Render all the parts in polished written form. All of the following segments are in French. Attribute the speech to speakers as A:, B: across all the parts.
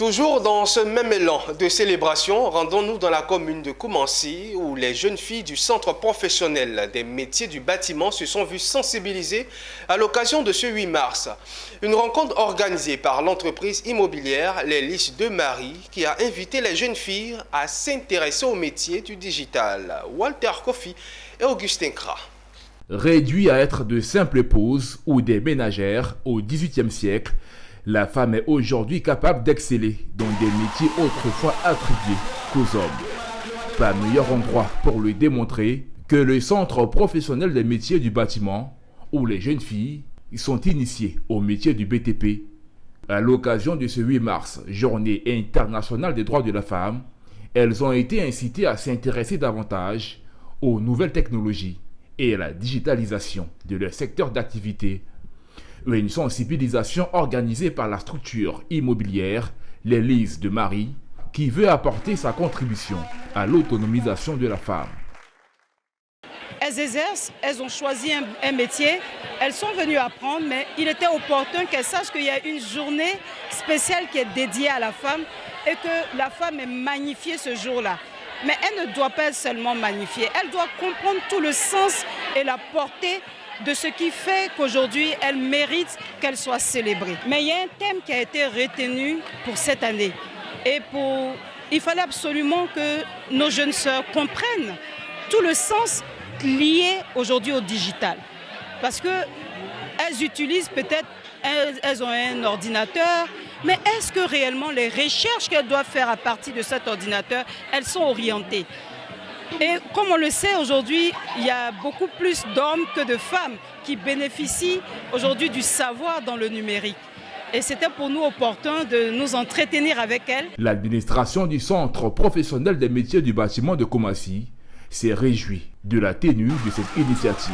A: Toujours dans ce même élan de célébration, rendons-nous dans la commune de Koumansi où les jeunes filles du centre professionnel des métiers du bâtiment se sont vues sensibilisées à l'occasion de ce 8 mars. Une rencontre organisée par l'entreprise immobilière Les Lys de Marie qui a invité les jeunes filles à s'intéresser au métier du digital. Walter Kofi et Augustin Kra.
B: Réduit à être de simples épouses ou des ménagères au XVIIIe siècle, la femme est aujourd'hui capable d'exceller dans des métiers autrefois attribués qu'aux hommes. Pas meilleur endroit pour le démontrer que le centre professionnel des métiers du bâtiment, où les jeunes filles sont initiées au métier du BTP. À l'occasion de ce 8 mars, journée internationale des droits de la femme, elles ont été incitées à s'intéresser davantage aux nouvelles technologies et à la digitalisation de leur secteur d'activité. Une sensibilisation organisée par la structure immobilière Les Lys de Marie qui veut apporter sa contribution à l'autonomisation de la femme.
C: Elles exercent, elles ont choisi un métier, elles sont venues apprendre, mais il était opportun qu'elles sachent qu'il y a une journée spéciale qui est dédiée à la femme et que la femme est magnifiée ce jour-là. Mais elle ne doit pas être seulement magnifiée, elle doit comprendre tout le sens et la portée de ce qui fait qu'aujourd'hui, elle mérite qu'elle soit célébrée. Mais il y a un thème qui a été retenu pour cette année. Et il fallait absolument que nos jeunes sœurs comprennent tout le sens lié aujourd'hui au digital. Parce qu'elles utilisent peut-être, elles ont un ordinateur, mais est-ce que réellement les recherches qu'elles doivent faire à partir de cet ordinateur, elles sont orientées ? Et comme on le sait aujourd'hui, il y a beaucoup plus d'hommes que de femmes qui bénéficient aujourd'hui du savoir dans le numérique. Et c'était pour nous opportun de nous entretenir avec elles.
B: L'administration du centre professionnel des métiers du bâtiment de Koumansi s'est réjouie de la tenue de cette initiative.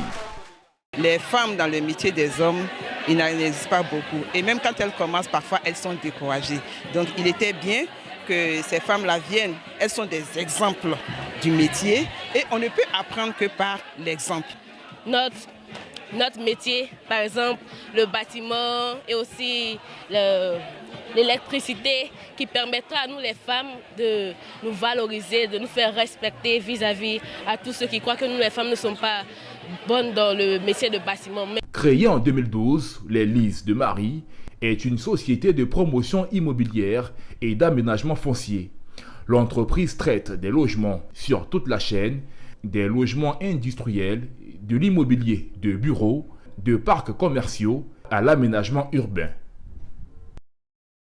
D: Les femmes dans le métier des hommes, il n'en existe pas beaucoup. Et même quand elles commencent, parfois, elles sont découragées. Donc il était bien que ces femmes-là viennent. Elles sont des exemples du métier et on ne peut apprendre que par l'exemple.
E: Notre métier, par exemple, le bâtiment et aussi l'électricité qui permettra à nous les femmes de nous valoriser, de nous faire respecter vis-à-vis à tous ceux qui croient que nous les femmes ne sommes pas bonnes dans le métier de bâtiment.
B: Créée en 2012, Les Lys de Marie est une société de promotion immobilière et d'aménagement foncier. L'entreprise traite des logements sur toute la chaîne, des logements industriels, de l'immobilier de bureaux, de parcs commerciaux à l'aménagement urbain.